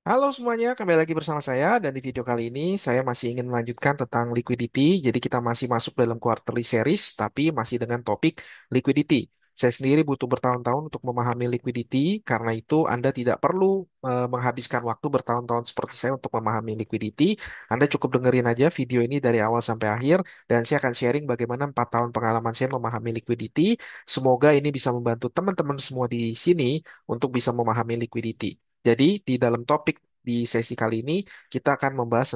Halo semuanya, kembali lagi bersama saya dan di video kali ini saya masih ingin melanjutkan tentang liquidity. Jadi kita masih masuk dalam quarterly series tapi masih dengan topik liquidity. Saya sendiri butuh bertahun-tahun untuk memahami liquidity, karena itu Anda tidak perlu menghabiskan waktu bertahun-tahun seperti saya untuk memahami liquidity. Anda cukup dengerin aja video ini dari awal sampai akhir dan saya akan sharing bagaimana 4 tahun pengalaman saya memahami liquidity. Semoga ini bisa membantu teman-teman semua di sini untuk bisa memahami liquidity. Jadi, di dalam topik di sesi kali ini, kita akan membahas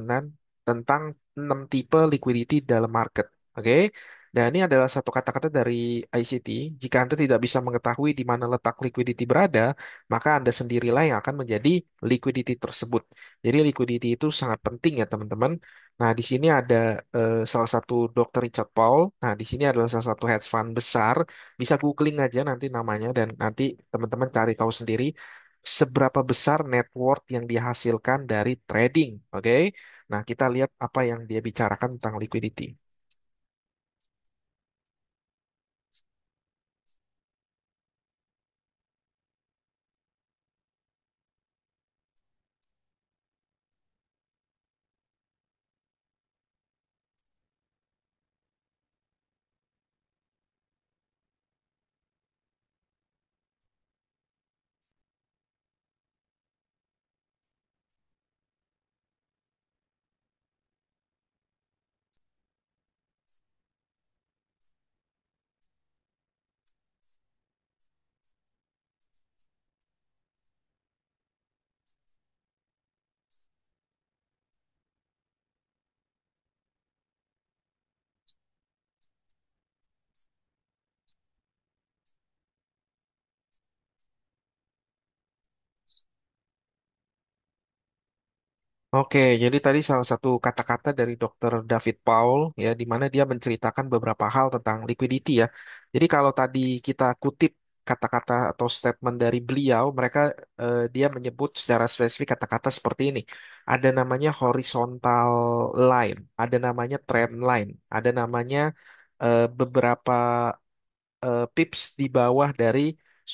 tentang 6 tipe liquidity dalam market. Oke? Dan ini adalah satu kata-kata dari ICT. Jika Anda tidak bisa mengetahui di mana letak liquidity berada, maka Anda sendirilah yang akan menjadi liquidity tersebut. Jadi, liquidity itu sangat penting ya, teman-teman. Nah, di sini ada salah satu Dr. Richard Paul. Nah, di sini adalah salah satu hedge fund besar. Bisa googling aja nanti namanya dan nanti teman-teman cari tahu sendiri seberapa besar net worth yang dihasilkan dari trading. Oke, nah kita lihat apa yang dia bicarakan tentang liquidity. Oke, jadi tadi salah satu kata-kata dari Dr. David Paul ya, di mana dia menceritakan beberapa hal tentang liquidity ya. Jadi kalau tadi kita kutip kata-kata atau statement dari beliau, dia menyebut secara spesifik kata-kata seperti ini. Ada namanya horizontal line, ada namanya trend line, ada namanya beberapa pips di bawah dari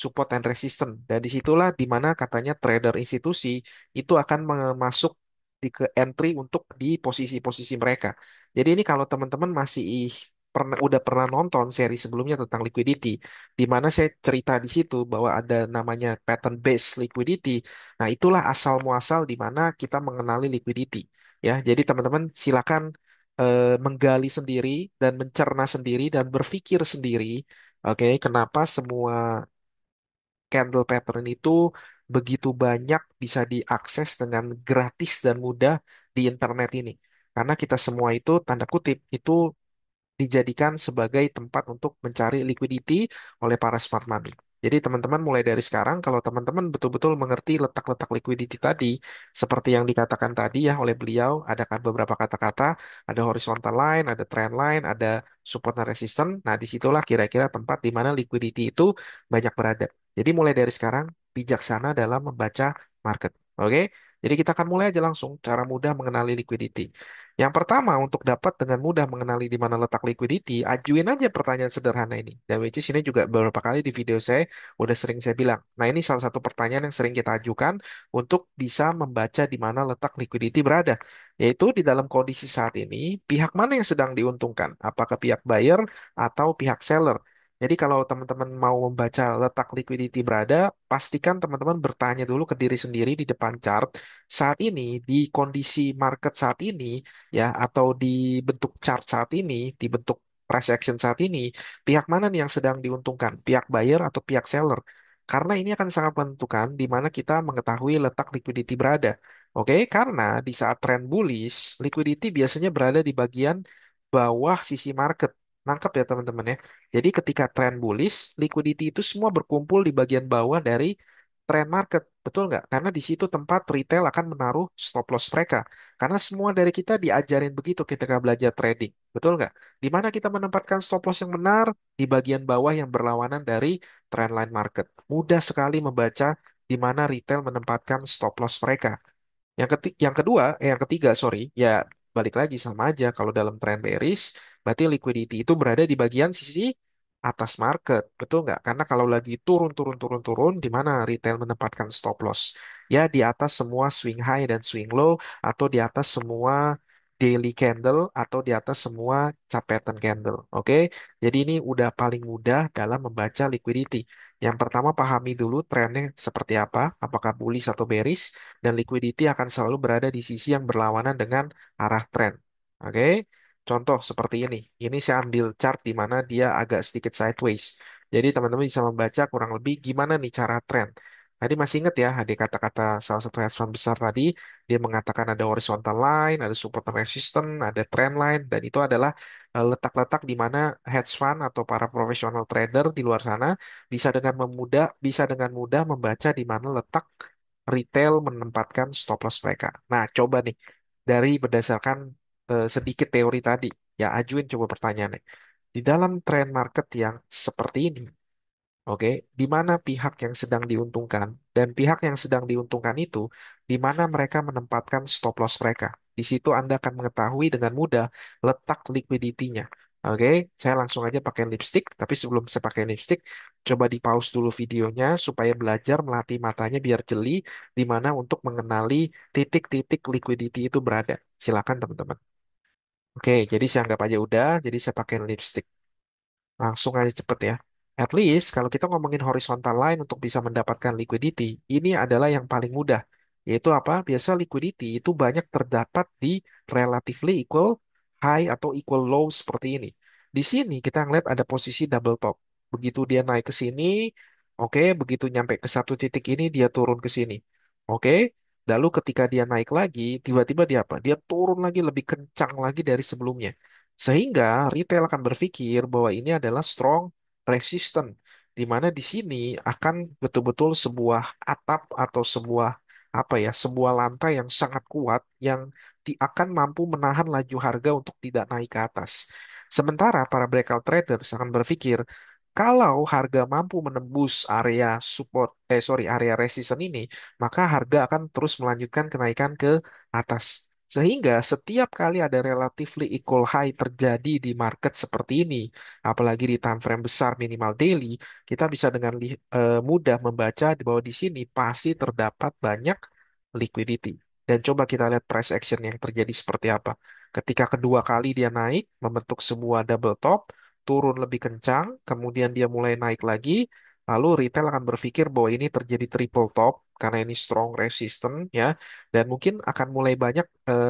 support and resistance. Dan disitulah di mana katanya trader institusi itu akan masuk di ke entry untuk di posisi-posisi mereka. Jadi ini kalau teman-teman masih udah pernah nonton seri sebelumnya tentang liquidity, di mana saya cerita di situ bahwa ada namanya pattern based liquidity. Nah, itulah asal muasal di mana kita mengenali liquidity. Ya, jadi teman-teman silakan menggali sendiri dan mencerna sendiri dan berpikir sendiri. Oke, kenapa semua candle pattern itu begitu banyak bisa diakses dengan gratis dan mudah di internet ini? Karena kita semua itu, tanda kutip, itu dijadikan sebagai tempat untuk mencari liquidity oleh para smart money. Jadi teman-teman mulai dari sekarang, kalau teman-teman betul-betul mengerti letak-letak liquidity tadi, seperti yang dikatakan tadi ya oleh beliau, ada kan beberapa kata-kata, ada horizontal line, ada trend line, ada support dan resistance. Nah, disitulah kira-kira tempat di mana liquidity itu banyak berada. Jadi mulai dari sekarang, bijaksana dalam membaca market. Oke? Jadi kita akan mulai aja langsung cara mudah mengenali liquidity. Yang pertama, untuk dapat dengan mudah mengenali di mana letak liquidity, ajuin aja pertanyaan sederhana ini. Dan which is ini juga beberapa kali di video saya udah sering saya bilang. Nah, ini salah satu pertanyaan yang sering kita ajukan untuk bisa membaca di mana letak liquidity berada. Yaitu di dalam kondisi saat ini, pihak mana yang sedang diuntungkan? Apakah pihak buyer atau pihak seller? Jadi kalau teman-teman mau membaca letak liquidity berada, pastikan teman-teman bertanya dulu ke diri sendiri di depan chart. Saat ini, di kondisi market saat ini, ya, atau di bentuk chart saat ini, di bentuk price action saat ini, pihak mana nih yang sedang diuntungkan, pihak buyer atau pihak seller? Karena ini akan sangat menentukan di mana kita mengetahui letak liquidity berada. Oke, karena di saat trend bullish, liquidity biasanya berada di bagian bawah sisi market. Nangkep ya teman-teman ya. Jadi ketika trend bullish, liquidity itu semua berkumpul di bagian bawah dari trend market. Betul nggak? Karena di situ tempat retail akan menaruh stop loss mereka. Karena semua dari kita diajarin begitu ketika belajar trading. Betul nggak? Di mana kita menempatkan stop loss yang benar di bagian bawah yang berlawanan dari trendline market. Mudah sekali membaca di mana retail menempatkan stop loss mereka. Yang ketiga, sorry, ya balik lagi sama aja. Kalau dalam trend bearish, berarti liquidity itu berada di bagian sisi atas market, betul nggak? Karena kalau lagi turun, turun, turun, turun, di mana retail menempatkan stop loss? Ya, di atas semua swing high dan swing low, atau di atas semua daily candle, atau di atas semua chart pattern candle. Oke, jadi ini udah paling mudah dalam membaca liquidity. Yang pertama, pahami dulu trennya seperti apa, apakah bullish atau bearish, dan liquidity akan selalu berada di sisi yang berlawanan dengan arah tren. Oke, contoh seperti ini. Ini saya ambil chart di mana dia agak sedikit sideways. Jadi teman-teman bisa membaca kurang lebih gimana nih cara tren. Tadi masih ingat ya, ada kata-kata salah satu hedge fund besar tadi, dia mengatakan ada horizontal line, ada support and resistance, ada trend line, dan itu adalah letak-letak di mana hedge fund atau para profesional trader di luar sana bisa dengan mudah membaca di mana letak retail menempatkan stop loss mereka. Nah, coba nih dari berdasarkan sedikit teori tadi, ya ajuin coba pertanyaannya. Di dalam trend market yang seperti ini, oke, di mana pihak yang sedang diuntungkan dan pihak yang sedang diuntungkan itu di mana mereka menempatkan stop loss mereka. Di situ Anda akan mengetahui dengan mudah letak liquidity-nya. Oke, saya langsung aja pakai lipstick, tapi sebelum saya pakai lipstick, coba di pause dulu videonya supaya belajar melatih matanya biar jeli di mana untuk mengenali titik-titik liquidity itu berada. Silakan teman-teman. Oke, jadi saya anggap aja udah, jadi saya pakai lipstick. Langsung aja cepet ya. At least kalau kita ngomongin horizontal line untuk bisa mendapatkan liquidity, ini adalah yang paling mudah. Yaitu apa? Biasa liquidity itu banyak terdapat di relatively equal high atau equal low seperti ini. Di sini kita ngeliat ada posisi double top. Begitu dia naik ke sini, oke, begitu nyampe ke satu titik ini dia turun ke sini. Oke, lalu ketika dia naik lagi, tiba-tiba dia apa? Dia turun lagi lebih kencang lagi dari sebelumnya. Sehingga retail akan berpikir bahwa ini adalah strong resistant, di mana di sini akan betul-betul sebuah atap atau sebuah apa ya, sebuah lantai yang sangat kuat yang akan mampu menahan laju harga untuk tidak naik ke atas. Sementara para breakout traders akan berpikir kalau harga mampu menembus area support, area resistance ini, maka harga akan terus melanjutkan kenaikan ke atas. Sehingga setiap kali ada relatively equal high terjadi di market seperti ini, apalagi di time frame besar minimal daily, kita bisa dengan mudah membaca bahwa di sini pasti terdapat banyak liquidity. Dan coba kita lihat price action yang terjadi seperti apa. Ketika kedua kali dia naik, membentuk sebuah double top, turun lebih kencang, kemudian dia mulai naik lagi, lalu retail akan berpikir bahwa ini terjadi triple top karena ini strong resistance ya, dan mungkin akan mulai banyak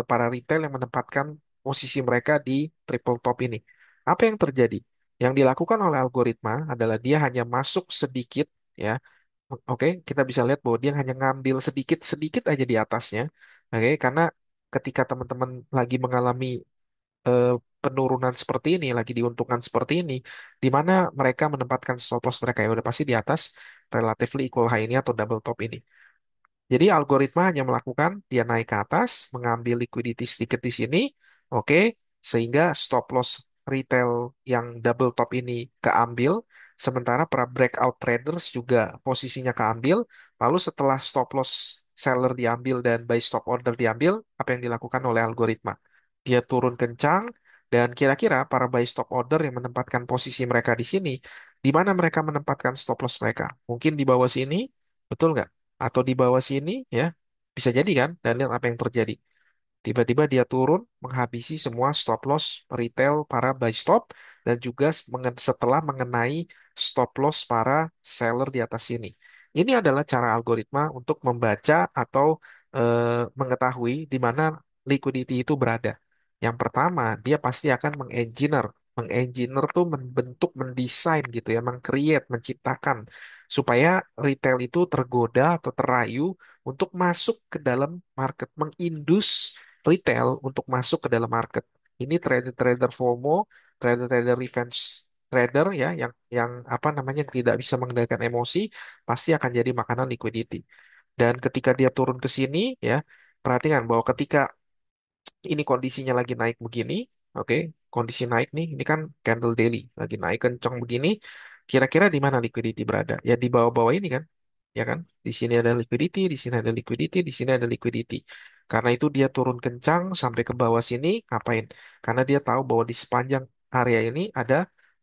para retail yang menempatkan posisi mereka di triple top ini. Apa yang terjadi? Yang dilakukan oleh algoritma adalah dia hanya masuk sedikit ya. Oke, kita bisa lihat bahwa dia hanya ngambil sedikit-sedikit aja di atasnya. Oke, karena ketika teman-teman lagi mengalami eh, penurunan seperti ini, lagi diuntungkan seperti ini, di mana mereka menempatkan stop loss mereka ya udah pasti di atas relatively equal high ini atau double top ini. Jadi algoritma hanya melakukan dia naik ke atas, mengambil liquidity sedikit di sini, oke, sehingga stop loss retail yang double top ini keambil, sementara para breakout traders juga posisinya keambil, lalu setelah stop loss seller diambil dan buy stop order diambil, apa yang dilakukan oleh algoritma? Dia turun kencang, dan kira-kira para buy stop order yang menempatkan posisi mereka di sini, di mana mereka menempatkan stop loss mereka? Mungkin di bawah sini, betul nggak? Atau di bawah sini ya bisa jadi kan dan lihat apa yang terjadi tiba-tiba dia turun menghabisi semua stop loss retail para buy stop dan juga setelah mengenai stop loss para seller di atas sini. Ini adalah cara algoritma untuk membaca atau mengetahui di mana liquidity itu berada. Yang pertama, dia pasti akan mengengineer. Mengengineer tuh membentuk, mendesain gitu ya, mengcreate, menciptakan supaya retail itu tergoda atau terayu untuk masuk ke dalam market, mengindus retail untuk masuk ke dalam market. Ini trader-trader FOMO, trader-trader revenge trader ya, yang apa namanya tidak bisa mengendalikan emosi, pasti akan jadi makanan liquidity. Dan ketika dia turun ke sini ya, perhatikan bahwa ketika ini kondisinya lagi naik begini, oke, kondisi naik nih, ini kan candle daily, lagi naik kencang begini, kira-kira di mana liquidity berada? Ya di bawah-bawah ini kan, ya kan? Di sini ada liquidity, di sini ada liquidity, di sini ada liquidity. Karena itu dia turun kencang sampai ke bawah sini, ngapain? Karena dia tahu bahwa di sepanjang area ini ada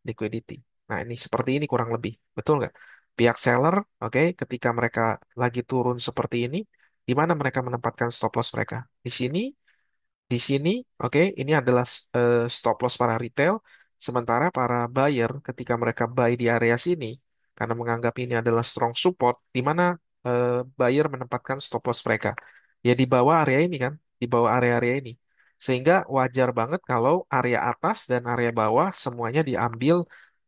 liquidity. Nah, ini seperti ini kurang lebih. Betul nggak? Pihak seller, oke, ketika mereka lagi turun seperti ini, di mana mereka menempatkan stop loss mereka? Di sini, di sini, oke, ini adalah stop loss para retail. Sementara para buyer, ketika mereka buy di area sini, karena menganggap ini adalah strong support, di mana buyer menempatkan stop loss mereka. Ya di bawah area ini kan, di bawah area-area ini. Sehingga wajar banget kalau area atas dan area bawah semuanya diambil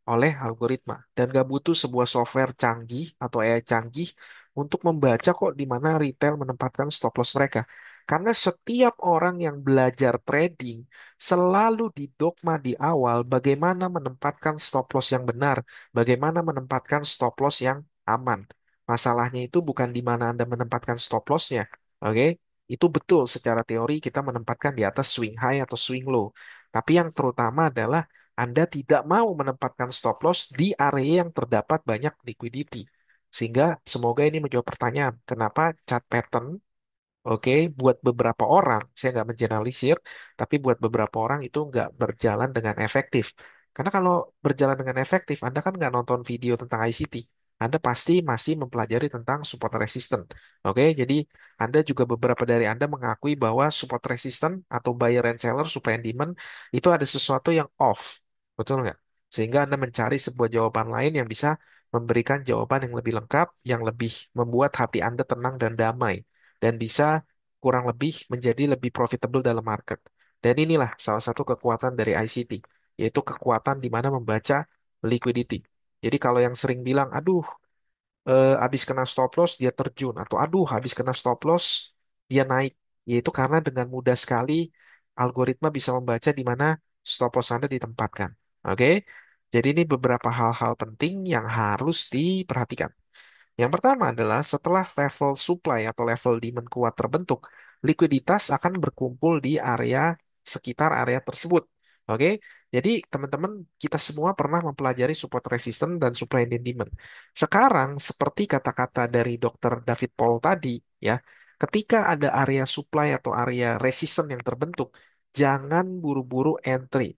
oleh algoritma. Dan gak butuh sebuah software canggih atau AI canggih untuk membaca kok di mana retail menempatkan stop loss mereka. Karena setiap orang yang belajar trading selalu didogma di awal bagaimana menempatkan stop loss yang benar, bagaimana menempatkan stop loss yang aman. Masalahnya itu bukan di mana Anda menempatkan stop loss-nya. Oke, itu betul secara teori kita menempatkan di atas swing high atau swing low. Tapi yang terutama adalah Anda tidak mau menempatkan stop loss di area yang terdapat banyak liquidity. Sehingga semoga ini menjawab pertanyaan, kenapa chart pattern, oke, buat beberapa orang, saya nggak mengeneralisir, tapi buat beberapa orang itu nggak berjalan dengan efektif. Karena kalau berjalan dengan efektif, Anda kan nggak nonton video tentang ICT. Anda pasti masih mempelajari tentang support resistance. Oke, jadi Anda juga beberapa dari Anda mengakui bahwa support resistance atau buyer and seller, supply and demand, itu ada sesuatu yang off. Betul nggak? Sehingga Anda mencari sebuah jawaban lain yang bisa memberikan jawaban yang lebih lengkap, yang lebih membuat hati Anda tenang dan damai dan bisa kurang lebih menjadi lebih profitable dalam market. Dan inilah salah satu kekuatan dari ICT, yaitu kekuatan di mana membaca liquidity. Jadi kalau yang sering bilang, aduh, habis kena stop loss dia terjun, atau aduh, habis kena stop loss dia naik, yaitu karena dengan mudah sekali algoritma bisa membaca di mana stop loss Anda ditempatkan. Oke, jadi ini beberapa hal-hal penting yang harus diperhatikan. Yang pertama adalah setelah level supply atau level demand kuat terbentuk, likuiditas akan berkumpul di area sekitar area tersebut. Oke, jadi teman-teman kita semua pernah mempelajari support resistance dan supply and demand. Sekarang seperti kata-kata dari Dr. David Paul tadi, ya, ketika ada area supply atau area resistance yang terbentuk, jangan buru-buru entry.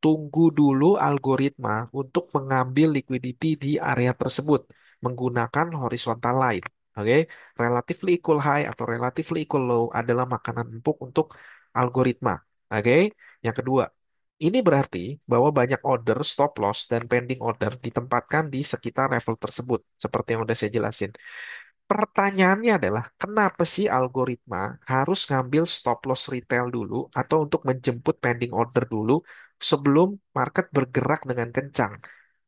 Tunggu dulu algoritma untuk mengambil liquidity di area tersebut menggunakan horizontal line. Oke, relatively equal high atau relatively equal low adalah makanan empuk untuk algoritma. Oke, yang kedua, ini berarti bahwa banyak order stop loss dan pending order ditempatkan di sekitar level tersebut, seperti yang udah saya jelasin. Pertanyaannya adalah, kenapa sih algoritma harus ngambil stop loss retail dulu atau untuk menjemput pending order dulu sebelum market bergerak dengan kencang?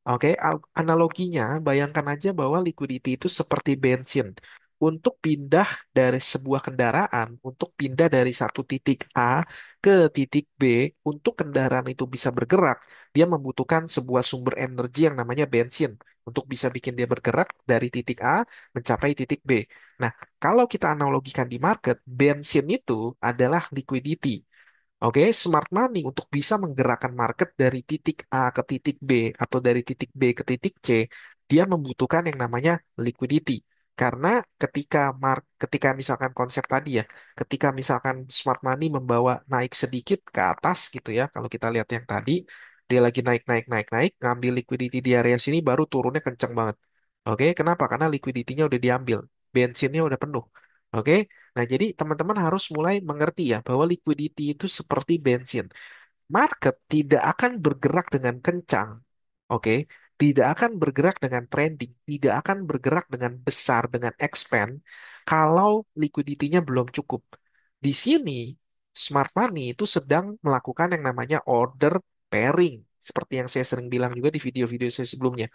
Oke, analoginya, bayangkan aja bahwa liquidity itu seperti bensin. Untuk pindah dari sebuah kendaraan, untuk pindah dari satu titik A ke titik B, untuk kendaraan itu bisa bergerak, dia membutuhkan sebuah sumber energi yang namanya bensin untuk bisa bikin dia bergerak dari titik A mencapai titik B. Nah, kalau kita analogikan di market, bensin itu adalah liquidity. Oke, smart money untuk bisa menggerakkan market dari titik A ke titik B atau dari titik B ke titik C, dia membutuhkan yang namanya liquidity. Karena ketika misalkan konsep tadi ya, ketika misalkan smart money membawa naik sedikit ke atas gitu ya, kalau kita lihat yang tadi, dia lagi naik naik naik naik, ngambil liquidity di area sini baru turunnya kenceng banget. Oke, kenapa? Karena liquidity-nya udah diambil, bensinnya udah penuh. Oke, nah, jadi teman-teman harus mulai mengerti ya bahwa liquidity itu seperti bensin. Market tidak akan bergerak dengan kencang, oke? Tidak akan bergerak dengan trending, tidak akan bergerak dengan besar, dengan expand, kalau liquidity-nya belum cukup. Di sini, smart money itu sedang melakukan yang namanya order pairing, seperti yang saya sering bilang juga di video-video saya sebelumnya.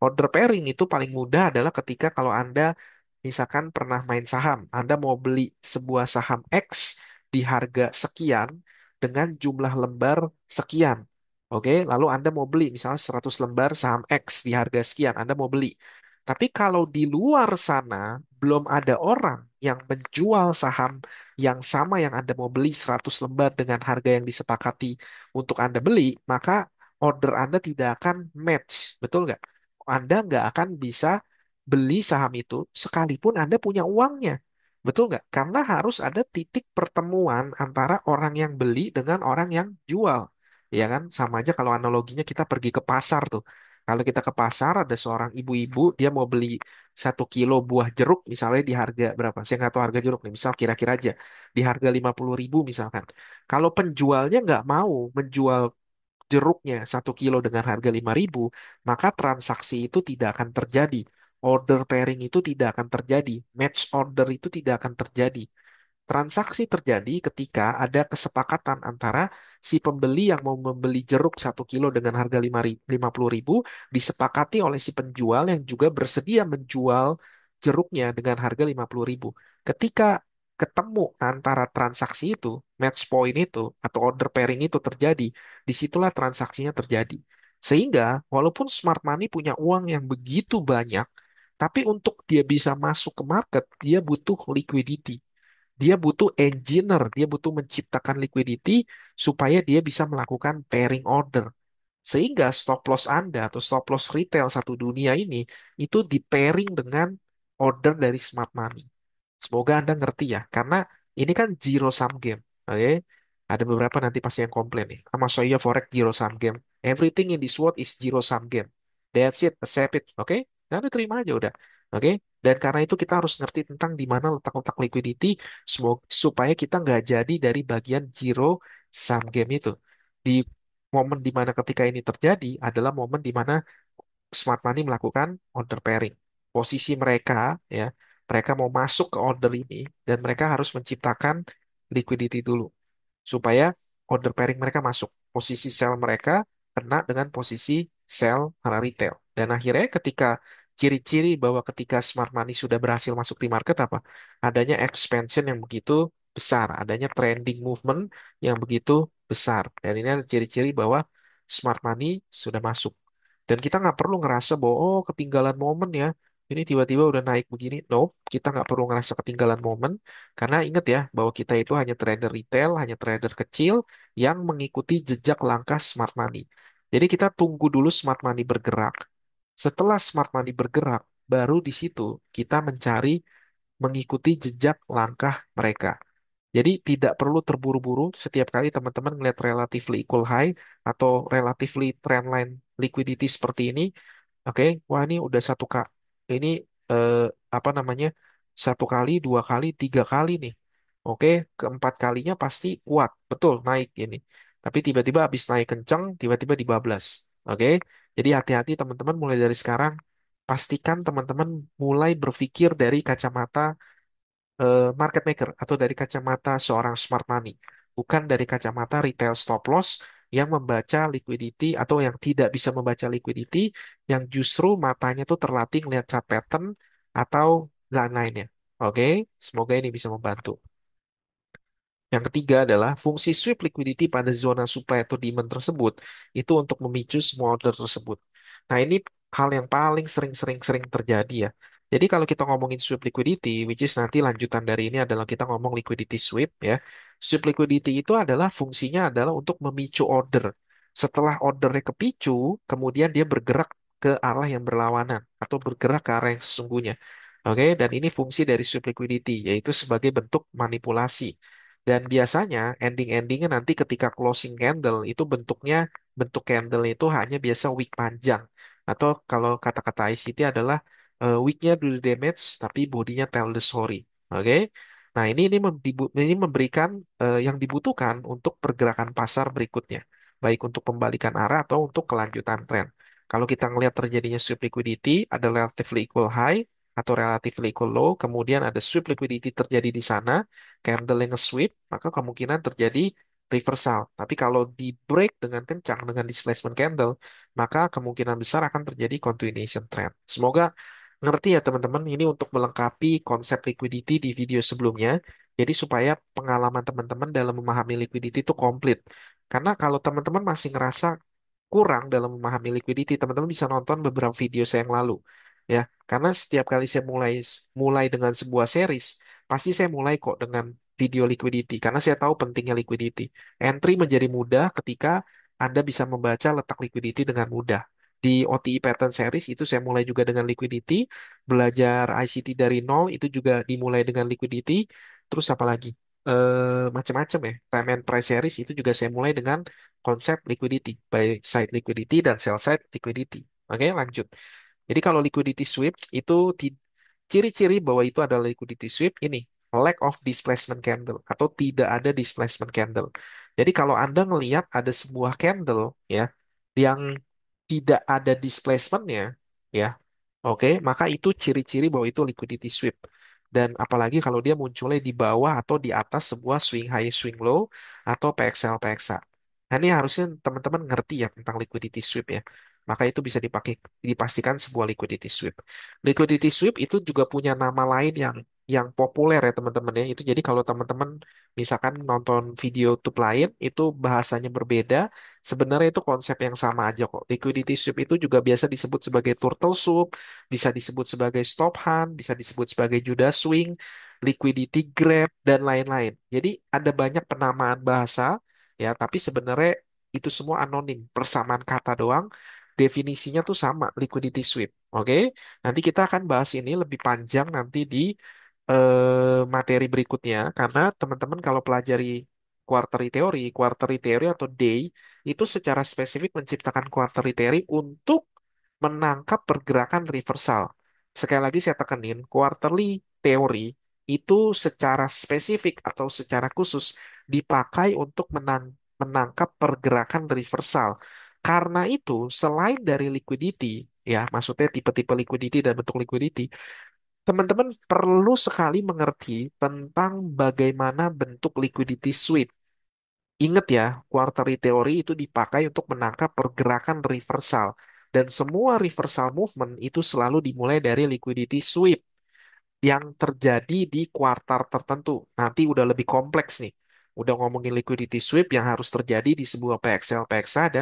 Order pairing itu paling mudah adalah ketika kalau Anda misalkan pernah main saham, Anda mau beli sebuah saham X di harga sekian dengan jumlah lembar sekian. Oke, lalu Anda mau beli misalnya 100 lembar saham X di harga sekian, Anda mau beli. Tapi kalau di luar sana belum ada orang yang menjual saham yang sama yang Anda mau beli 100 lembar dengan harga yang disepakati untuk Anda beli, maka order Anda tidak akan match. Betul nggak? Anda nggak akan bisa beli saham itu sekalipun Anda punya uangnya. Betul nggak? Karena harus ada titik pertemuan antara orang yang beli dengan orang yang jual. Ya kan? Sama aja kalau analoginya kita pergi ke pasar tuh. Kalau kita ke pasar, ada seorang ibu-ibu, dia mau beli 1 kilo buah jeruk, misalnya di harga berapa? Saya nggak tahu harga jeruk nih, misal kira-kira aja. Di harga 50.000 misalkan. Kalau penjualnya nggak mau menjual jeruknya 1 kilo dengan harga 5.000, maka transaksi itu tidak akan terjadi. Order pairing itu tidak akan terjadi. Match order itu tidak akan terjadi. Transaksi terjadi ketika ada kesepakatan antara si pembeli yang mau membeli jeruk 1 kilo dengan harga 50.000 disepakati oleh si penjual yang juga bersedia menjual jeruknya dengan harga 50.000. Ketika ketemu antara transaksi itu, match point itu, atau order pairing itu terjadi, disitulah transaksinya terjadi. Sehingga walaupun smart money punya uang yang begitu banyak, tapi untuk dia bisa masuk ke market, dia butuh liquidity. Dia butuh engineer, dia butuh menciptakan liquidity supaya dia bisa melakukan pairing order. Sehingga stop loss Anda atau stop loss retail satu dunia ini itu di pairing dengan order dari smart money. Semoga Anda ngerti ya, karena ini kan zero sum game. Oke, ada beberapa nanti pasti yang komplain nih. Sama saya forex zero sum game. Everything in this world is zero sum game. That's it, accept it. Oke, nah, Anda terima aja udah. Oke, dan karena itu kita harus ngerti tentang di mana letak-letak liquidity supaya kita nggak jadi dari bagian zero sum game itu. Di momen di mana ketika ini terjadi adalah momen di mana smart money melakukan order pairing. Posisi mereka, ya, mereka mau masuk ke order ini dan mereka harus menciptakan liquidity dulu supaya order pairing mereka masuk. Posisi sell mereka kena dengan posisi sell para retail. Dan akhirnya ketika ciri-ciri bahwa ketika smart money sudah berhasil masuk di market apa? Adanya expansion yang begitu besar, adanya trending movement yang begitu besar. Dan ini adalah ciri-ciri bahwa smart money sudah masuk. Dan kita nggak perlu ngerasa bahwa, oh, ketinggalan momen ya. Ini tiba-tiba udah naik begini. No, kita nggak perlu ngerasa ketinggalan momen. Karena ingat ya, bahwa kita itu hanya trader retail, hanya trader kecil yang mengikuti jejak langkah smart money. Jadi kita tunggu dulu smart money bergerak. Setelah smart money bergerak, baru di situ kita mencari mengikuti jejak langkah mereka. Jadi tidak perlu terburu-buru setiap kali teman-teman melihat relatively equal high atau relatively trendline liquidity seperti ini. Oke, wah ini udah satu kak, ini eh, apa namanya, 1 kali, 2 kali, 3 kali nih. Oke, keempat kalinya pasti kuat, betul naik ini. Tapi tiba-tiba habis naik kencang, tiba-tiba dibablas. Oke, jadi hati-hati teman-teman mulai dari sekarang. Pastikan teman-teman mulai berpikir dari kacamata market maker atau dari kacamata seorang smart money, bukan dari kacamata retail stop loss yang membaca liquidity atau yang tidak bisa membaca liquidity, yang justru matanya tuh terlatih lihat chart pattern atau lain-lainnya. Oke, semoga ini bisa membantu. Yang ketiga adalah fungsi sweep liquidity pada zona supply atau demand tersebut itu untuk memicu semua order tersebut. Nah, ini hal yang paling sering-sering terjadi ya. Jadi kalau kita ngomongin sweep liquidity, which is nanti lanjutan dari ini adalah kita ngomong liquidity sweep ya. Sweep liquidity itu adalah fungsinya adalah untuk memicu order. Setelah ordernya kepicu, kemudian dia bergerak ke arah yang berlawanan atau bergerak ke arah yang sesungguhnya. Oke, dan ini fungsi dari sweep liquidity, yaitu sebagai bentuk manipulasi. Dan biasanya ending-endingnya nanti ketika closing candle itu bentuk candle itu hanya biasa wick panjang. Atau kalau kata-kata ICT adalah wicknya do the damage tapi bodinya tell the story. Oke. Nah, ini memberikan yang dibutuhkan untuk pergerakan pasar berikutnya, baik untuk pembalikan arah atau untuk kelanjutan tren. Kalau kita ngelihat terjadinya sweep liquidity, ada relatively equal high atau relatively equal low, kemudian ada sweep liquidity terjadi di sana, candle yang nge-sweep, maka kemungkinan terjadi reversal. Tapi kalau di break dengan kencang dengan displacement candle, maka kemungkinan besar akan terjadi continuation trend. Semoga ngerti ya teman-teman, ini untuk melengkapi konsep liquidity di video sebelumnya. Jadi supaya pengalaman teman-teman dalam memahami liquidity itu komplit. Karena kalau teman-teman masih ngerasa kurang dalam memahami liquidity, teman-teman bisa nonton beberapa video saya yang lalu. Ya, karena setiap kali saya mulai mulai dengan sebuah series, pasti saya mulai kok dengan video liquidity karena saya tahu pentingnya liquidity. Entry menjadi mudah ketika Anda bisa membaca letak liquidity dengan mudah. Di OTI pattern series itu saya mulai juga dengan liquidity, belajar ICT dari nol itu juga dimulai dengan liquidity, terus apa lagi? Macam-macam ya. Time and price series itu juga saya mulai dengan konsep liquidity, buy side liquidity dan sell side liquidity. Oke, lanjut. Jadi kalau liquidity sweep itu ciri-ciri bahwa itu adalah liquidity sweep ini lack of displacement candle atau tidak ada displacement candle. Jadi kalau Anda ngelihat ada sebuah candle ya yang tidak ada displacementnya ya, oke, maka itu ciri-ciri bahwa itu liquidity sweep. Dan apalagi kalau dia munculnya di bawah atau di atas sebuah swing high, swing low atau PXL, PXA. Nah, ini harusnya teman-teman ngerti ya tentang liquidity sweep ya. Maka itu bisa dipastikan sebuah liquidity sweep. Liquidity sweep itu juga punya nama lain yang populer ya teman-teman ya. Itu jadi kalau teman-teman misalkan nonton video YouTube lain itu bahasanya berbeda, sebenarnya itu konsep yang sama aja kok. Liquidity sweep itu juga biasa disebut sebagai turtle soup, bisa disebut sebagai stop hunt, bisa disebut sebagai Judas swing, liquidity grab dan lain-lain. Jadi ada banyak penamaan bahasa ya, tapi sebenarnya itu semua anonim, persamaan kata doang. Definisinya tuh sama, liquidity sweep. Oke, nanti kita akan bahas ini lebih panjang nanti di materi berikutnya, karena teman-teman kalau pelajari quarterly theory atau day, itu secara spesifik menciptakan quarterly theory untuk menangkap pergerakan reversal. Sekali lagi saya tekenin, quarterly theory itu secara spesifik atau secara khusus dipakai untuk menangkap pergerakan reversal. Karena itu, selain dari liquidity, ya, maksudnya tipe-tipe liquidity dan bentuk liquidity, teman-teman perlu sekali mengerti tentang bagaimana bentuk liquidity sweep. Ingat ya, quarterly theory itu dipakai untuk menangkap pergerakan reversal. Dan semua reversal movement itu selalu dimulai dari liquidity sweep yang terjadi di kuartal tertentu. Nanti udah lebih kompleks nih. Udah ngomongin liquidity sweep yang harus terjadi di sebuah PXL, PXA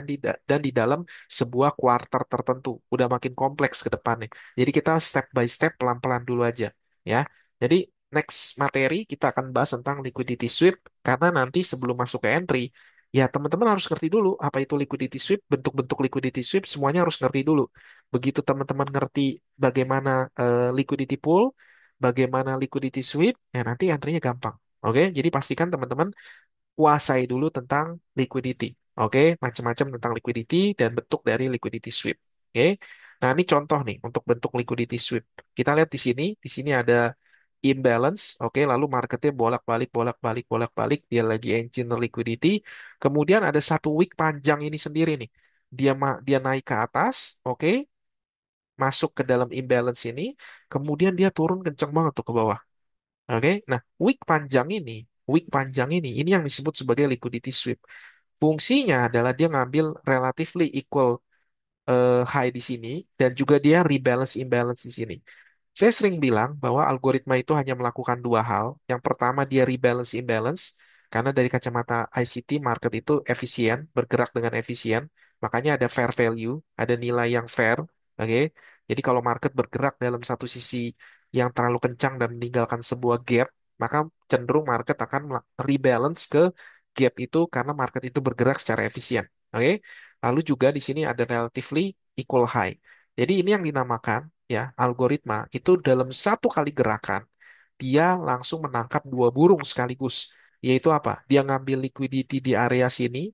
dan di dalam sebuah kuartal tertentu. Udah makin kompleks ke depannya. Jadi kita step by step pelan-pelan dulu aja ya. Jadi next materi kita akan bahas tentang liquidity sweep karena nanti sebelum masuk ke entry ya teman-teman harus ngerti dulu apa itu liquidity sweep, bentuk-bentuk liquidity sweep semuanya harus ngerti dulu. Begitu teman-teman ngerti bagaimana liquidity pool, bagaimana liquidity sweep, ya nanti antrinya gampang. Oke, jadi pastikan teman-teman kuasai dulu tentang liquidity. Oke, macam-macam tentang liquidity dan bentuk dari liquidity sweep. Oke, nah ini contoh nih untuk bentuk liquidity sweep. Kita lihat di sini ada imbalance. Oke, lalu marketnya bolak-balik, bolak-balik, bolak-balik. Dia lagi engine liquidity. Kemudian ada satu week panjang ini sendiri nih. Dia naik ke atas. Oke, masuk ke dalam imbalance ini, kemudian dia turun kenceng banget tuh ke bawah. Oke, nah week panjang ini yang disebut sebagai liquidity sweep. Fungsinya adalah dia ngambil relatively equal high di sini dan juga dia rebalance imbalance di sini. Saya sering bilang bahwa algoritma itu hanya melakukan dua hal. Yang pertama dia rebalance imbalance karena dari kacamata ICT market itu efisien, bergerak dengan efisien. Makanya ada fair value, ada nilai yang fair. Oke. Jadi kalau market bergerak dalam satu sisi yang terlalu kencang dan meninggalkan sebuah gap, maka cenderung market akan rebalance ke gap itu karena market itu bergerak secara efisien. Oke. Lalu juga di sini ada relatively equal high. Jadi ini yang dinamakan ya algoritma itu dalam satu kali gerakan dia langsung menangkap dua burung sekaligus. Yaitu apa? Dia ngambil liquidity di area sini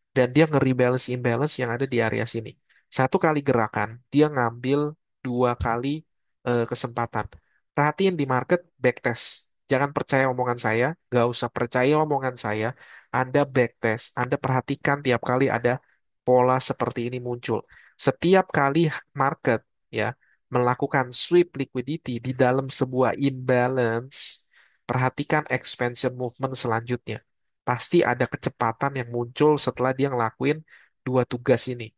dan dia nge-rebalance imbalance yang ada di area sini. Satu kali gerakan, dia ngambil dua kali kesempatan. Perhatiin di market backtest. Jangan percaya omongan saya, nggak usah percaya omongan saya. Anda backtest, Anda perhatikan tiap kali ada pola seperti ini muncul. Setiap kali market ya melakukan sweep liquidity di dalam sebuah imbalance, perhatikan expansion movement selanjutnya. Pasti ada kecepatan yang muncul setelah dia ngelakuin dua tugas ini.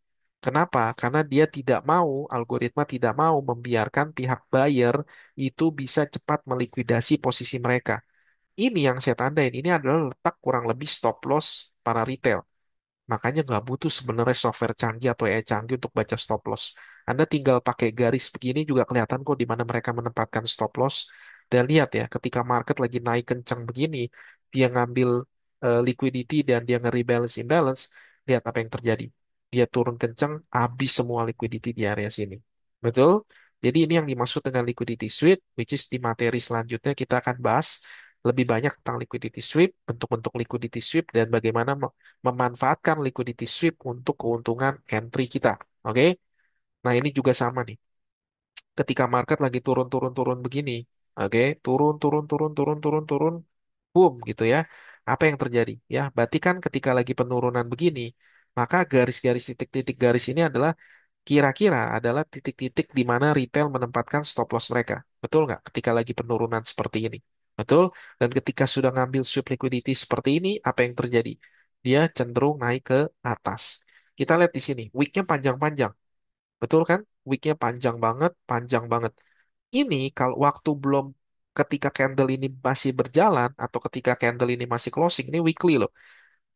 Kenapa? Karena dia tidak mau, algoritma tidak mau membiarkan pihak buyer itu bisa cepat melikuidasi posisi mereka. Ini yang saya tandain, ini adalah letak kurang lebih stop loss para retail. Makanya nggak butuh sebenarnya software canggih atau AI canggih untuk baca stop loss. Anda tinggal pakai garis begini juga kelihatan kok di mana mereka menempatkan stop loss. Dan lihat ya, ketika market lagi naik kencang begini, dia ngambil liquidity dan dia nge-rebalance imbalance, lihat apa yang terjadi. Dia turun kencang, habis semua liquidity di area sini. Betul? Jadi ini yang dimaksud dengan liquidity sweep, which is di materi selanjutnya kita akan bahas lebih banyak tentang liquidity sweep, bentuk-bentuk liquidity sweep, dan bagaimana memanfaatkan liquidity sweep untuk keuntungan entry kita. Oke? Nah, ini juga sama nih. Ketika market lagi turun-turun-turun begini, oke, turun, turun, turun, turun, turun, turun, boom gitu ya. Apa yang terjadi? Ya, berarti kan ketika lagi penurunan begini, maka garis-garis titik-titik garis ini adalah kira-kira adalah titik-titik di mana retail menempatkan stop loss mereka. Betul nggak? Ketika lagi penurunan seperti ini. Betul? Dan ketika sudah ngambil sweep liquidity seperti ini, apa yang terjadi? Dia cenderung naik ke atas. Kita lihat di sini, weeknya panjang-panjang. Betul kan? Weeknya panjang banget, panjang banget. Ini kalau waktu belum ketika candle ini masih berjalan atau ketika candle ini masih closing, ini weekly loh.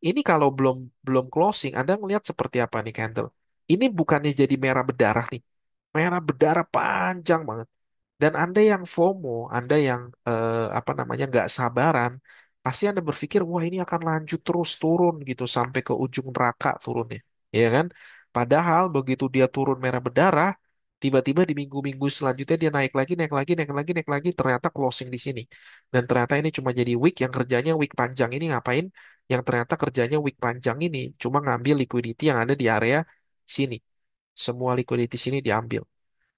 Ini kalau belum belum closing, Anda ngelihat seperti apa nih candle? Ini bukannya jadi merah berdarah nih. Merah berdarah panjang banget. Dan Anda yang FOMO, Anda yang apa namanya nggak sabaran, pasti Anda berpikir, wah ini akan lanjut terus turun gitu sampai ke ujung neraka turunnya, ya kan? Padahal begitu dia turun merah berdarah, tiba-tiba di minggu-minggu selanjutnya dia naik lagi, naik lagi, naik lagi, naik lagi, ternyata closing di sini. Dan ternyata ini cuma jadi week yang kerjanya week panjang ini ngapain? Yang ternyata kerjanya week panjang ini cuma ngambil liquidity yang ada di area sini. Semua liquidity sini diambil.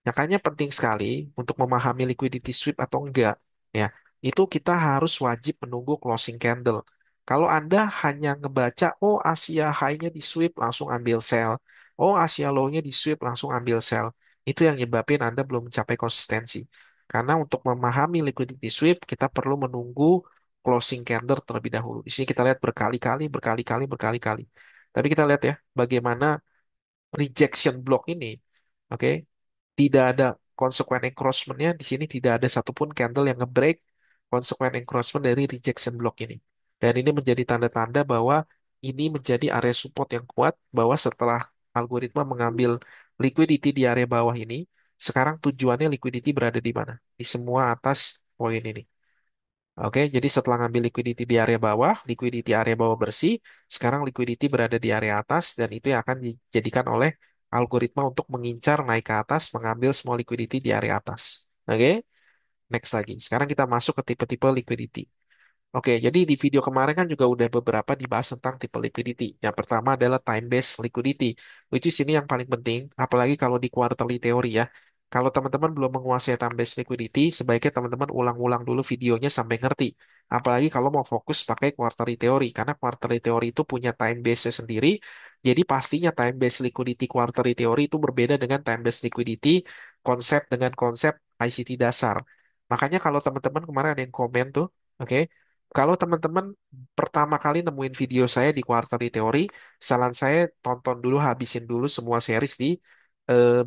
Makanya penting sekali untuk memahami liquidity sweep atau enggak. Ya, itu kita harus wajib menunggu closing candle. Kalau Anda hanya ngebaca, oh Asia high-nya di sweep langsung ambil sell. Oh Asia low-nya di sweep langsung ambil sell. Itu yang nyebabin Anda belum mencapai konsistensi. Karena untuk memahami liquidity sweep, kita perlu menunggu closing candle terlebih dahulu. Di sini kita lihat berkali-kali, berkali-kali, berkali-kali. Tapi kita lihat ya, bagaimana rejection block ini. Oke, tidak ada consequent encroachment-nya. Di sini tidak ada satupun candle yang nge-break consequent encroachment dari rejection block ini. Dan ini menjadi tanda-tanda bahwa ini menjadi area support yang kuat bahwa setelah algoritma mengambil liquidity di area bawah ini, sekarang tujuannya liquidity berada di mana? Di semua atas poin ini. Oke, jadi setelah ngambil liquidity di area bawah, liquidity area bawah bersih, sekarang liquidity berada di area atas dan itu yang akan dijadikan oleh algoritma untuk mengincar naik ke atas, mengambil semua liquidity di area atas. Oke, next lagi. Sekarang kita masuk ke tipe-tipe liquidity. Oke, jadi di video kemarin kan juga udah beberapa dibahas tentang tipe liquidity. Yang pertama adalah time-based liquidity, which is ini yang paling penting, apalagi kalau di quarterly teori ya. Kalau teman-teman belum menguasai time-based liquidity, sebaiknya teman-teman ulang-ulang dulu videonya sampai ngerti. Apalagi kalau mau fokus pakai quarterly teori, karena quarterly teori itu punya time-base-nya sendiri, jadi pastinya time-based liquidity quarterly teori itu berbeda dengan time-based liquidity konsep dengan konsep ICT dasar. Makanya kalau teman-teman kemarin ada yang komen tuh, oke, kalau teman-teman pertama kali nemuin video saya di Quarterly Theory, saran saya tonton dulu, habisin dulu semua series di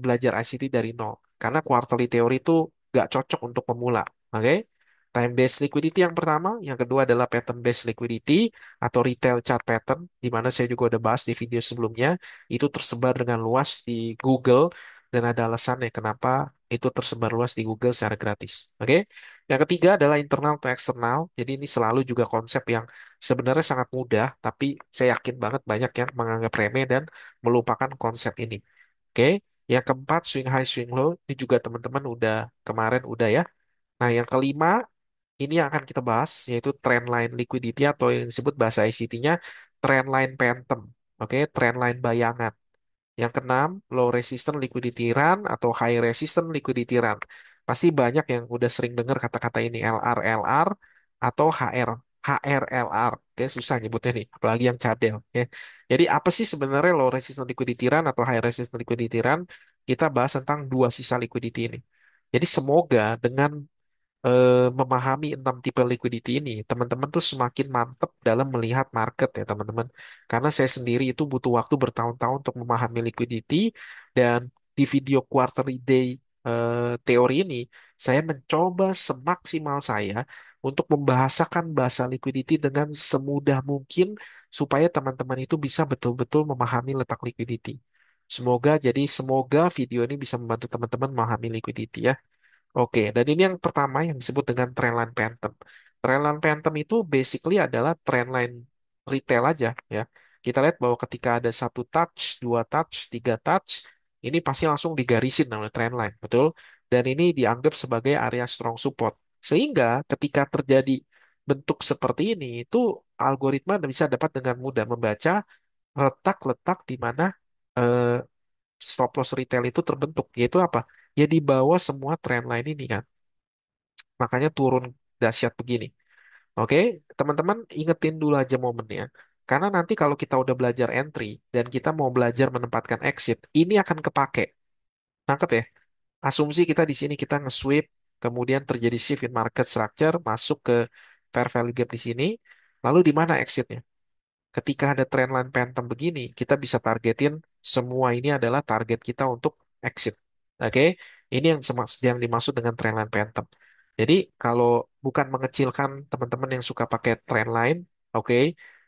belajar ICT dari nol. Karena Quarterly Theory itu nggak cocok untuk pemula. Oke? Time based liquidity yang pertama, yang kedua adalah pattern based liquidity atau retail chart pattern, di mana saya juga udah bahas di video sebelumnya. Itu tersebar dengan luas di Google dan ada alasannya kenapa itu tersebar luas di Google secara gratis. Oke? Yang ketiga adalah internal to eksternal. Jadi ini selalu juga konsep yang sebenarnya sangat mudah, tapi saya yakin banget banyak yang menganggap remeh dan melupakan konsep ini. Oke, yang keempat swing high, swing low. Ini juga teman-teman udah kemarin udah ya. Nah, yang kelima ini yang akan kita bahas yaitu trendline liquidity atau yang disebut bahasa ICT-nya trendline phantom. Oke, trendline bayangan. Yang keenam, low resistance liquidity run atau high resistance liquidity run. Pasti banyak yang udah sering dengar kata-kata ini LR atau HRLR. Oke, susah nyebutnya nih, apalagi yang cadel. Oke. Jadi apa sih sebenarnya low resistance liquidity run atau high resistance liquidity run? Kita bahas tentang dua sisa liquidity ini. Jadi semoga dengan memahami enam tipe liquidity ini, teman-teman tuh semakin mantap dalam melihat market ya teman-teman. Karena saya sendiri itu butuh waktu bertahun-tahun untuk memahami liquidity dan di video quarterly day teori ini, saya mencoba semaksimal saya untuk membahasakan bahasa liquidity dengan semudah mungkin supaya teman-teman itu bisa betul-betul memahami letak liquidity. Semoga video ini bisa membantu teman-teman memahami liquidity ya. Oke, dan ini yang pertama yang disebut dengan trendline phantom. Trendline phantom itu basically adalah trendline retail aja ya. Kita lihat bahwa ketika ada satu touch, dua touch, tiga touch, ini pasti langsung digarisin oleh trendline, betul? Dan ini dianggap sebagai area strong support. Sehingga ketika terjadi bentuk seperti ini, itu algoritma bisa dapat dengan mudah membaca letak-letak di mana stop loss retail itu terbentuk, yaitu apa? Ya di bawah semua trend line ini kan. Makanya turun dahsyat begini. Oke, teman-teman ingetin dulu aja momennya. Karena nanti kalau kita udah belajar entry dan kita mau belajar menempatkan exit, ini akan kepake. Nangkep ya? Asumsi kita di sini kita nge-sweep, kemudian terjadi shift in market structure, masuk ke fair value gap di sini, lalu di mana exitnya? Ketika ada trendline phantom begini, kita bisa targetin semua ini adalah target kita untuk exit. Oke, ini yang dimaksud dengan trendline phantom. Jadi kalau bukan mengecilkan teman-teman yang suka pakai trendline, oke,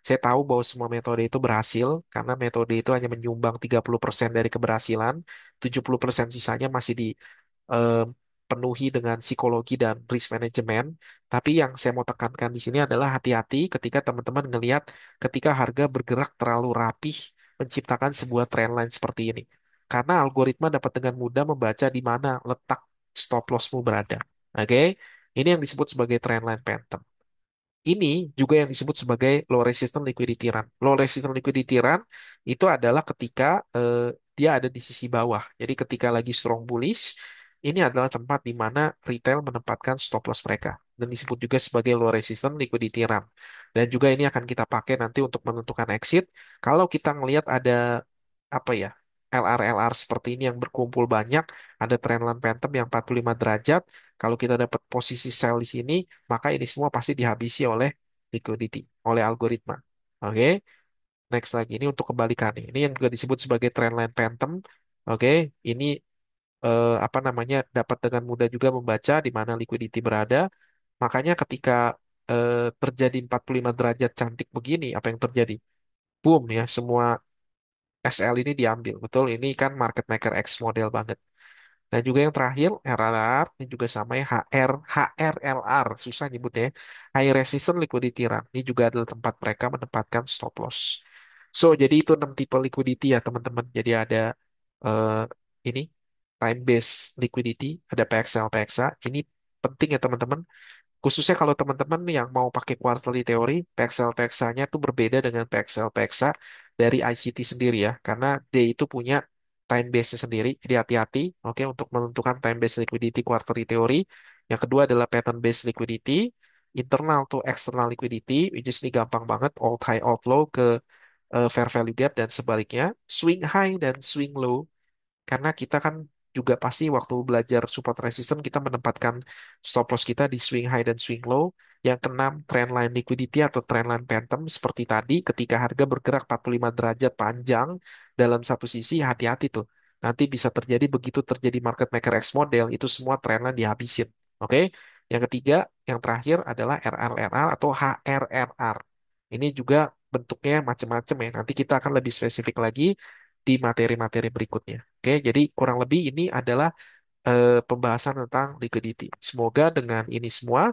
saya tahu bahwa semua metode itu berhasil karena metode itu hanya menyumbang 30% dari keberhasilan, 70% sisanya masih eh, penuhi dengan psikologi dan risk management. Tapi yang saya mau tekankan di sini adalah hati-hati ketika teman-teman ngelihat ketika harga bergerak terlalu rapih menciptakan sebuah trendline seperti ini. Karena algoritma dapat dengan mudah membaca di mana letak stop lossmu berada. Oke, ini yang disebut sebagai trendline phantom. Ini juga yang disebut sebagai low resistance liquidity run. Low resistance liquidity run itu adalah ketika dia ada di sisi bawah. Jadi ketika lagi strong bullish, ini adalah tempat di mana retail menempatkan stop loss mereka. Dan disebut juga sebagai low resistance liquidity run. Dan juga ini akan kita pakai nanti untuk menentukan exit. Kalau kita ngelihat ada apa ya, LR-LR seperti ini yang berkumpul banyak, ada trendline phantom yang 45 derajat. Kalau kita dapat posisi sell di sini, maka ini semua pasti dihabisi oleh liquidity, oleh algoritma. Oke, next lagi ini untuk kebalikannya. Ini yang juga disebut sebagai trendline phantom. Oke, ini apa namanya dapat dengan mudah juga membaca di mana liquidity berada. Makanya ketika terjadi 45 derajat cantik begini, apa yang terjadi? Boom ya, semua SL ini diambil. Betul, ini kan market maker X model banget. Dan juga yang terakhir, RRR, ini juga sama ya, HRLR, susah nyebutnya ya. High Resistance Liquidity Run. Ini juga adalah tempat mereka menempatkan stop loss. So, jadi itu 6 tipe liquidity ya teman-teman. Jadi ada eh, ini, time based liquidity, ada PXL, PXA. Ini penting ya teman-teman. Khususnya kalau teman-teman yang mau pakai quarterly teori, PXL-PXA-nya itu berbeda dengan PXL-PXA dari ICT sendiri ya. Karena D itu punya time base-nya sendiri. Jadi hati-hati, oke, untuk menentukan time base liquidity quarterly teori. Yang kedua adalah pattern based liquidity, internal to external liquidity, which is ini gampang banget, alt high, alt low ke fair value gap dan sebaliknya, swing high dan swing low. Karena kita kan juga pasti waktu belajar support resistance kita menempatkan stop loss kita di swing high dan swing low. Yang keenam, trendline liquidity atau trendline phantom seperti tadi ketika harga bergerak 45 derajat panjang dalam satu sisi, hati-hati tuh. Nanti bisa terjadi begitu terjadi market maker X model itu semua trendline dihabisin. Oke. Yang ketiga, yang terakhir adalah RRR atau HRRR. Ini juga bentuknya macam-macam ya. Nanti kita akan lebih spesifik lagi di materi-materi berikutnya. Oke, jadi kurang lebih ini adalah pembahasan tentang liquidity. Semoga dengan ini semua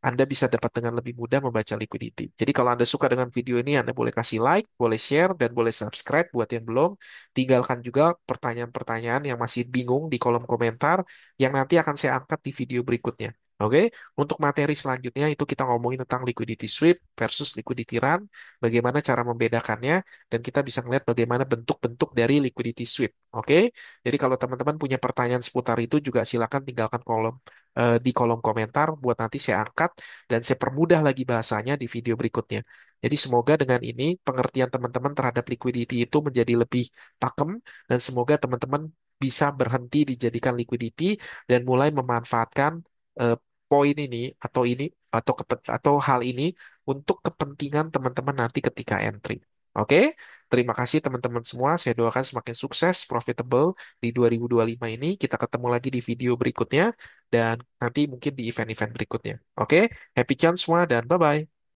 Anda bisa dapat dengan lebih mudah membaca liquidity. Jadi kalau Anda suka dengan video ini, Anda boleh kasih like, boleh share, dan boleh subscribe buat yang belum. Tinggalkan juga pertanyaan-pertanyaan yang masih bingung di kolom komentar yang nanti akan saya angkat di video berikutnya. Oke, untuk materi selanjutnya itu kita ngomongin tentang liquidity sweep versus liquidity run, bagaimana cara membedakannya, dan kita bisa melihat bagaimana bentuk-bentuk dari liquidity sweep. Oke, jadi kalau teman-teman punya pertanyaan seputar itu juga silakan tinggalkan di kolom komentar buat nanti saya angkat dan saya permudah lagi bahasanya di video berikutnya. Jadi semoga dengan ini pengertian teman-teman terhadap liquidity itu menjadi lebih pakem dan semoga teman-teman bisa berhenti dijadikan liquidity dan mulai memanfaatkan eh, poin ini atau hal ini untuk kepentingan teman-teman nanti ketika entry. Oke? Terima kasih teman-teman semua. Saya doakan semakin sukses, profitable di 2025 ini. Kita ketemu lagi di video berikutnya dan nanti mungkin di event-event berikutnya. Oke? Happy chance semua dan bye-bye.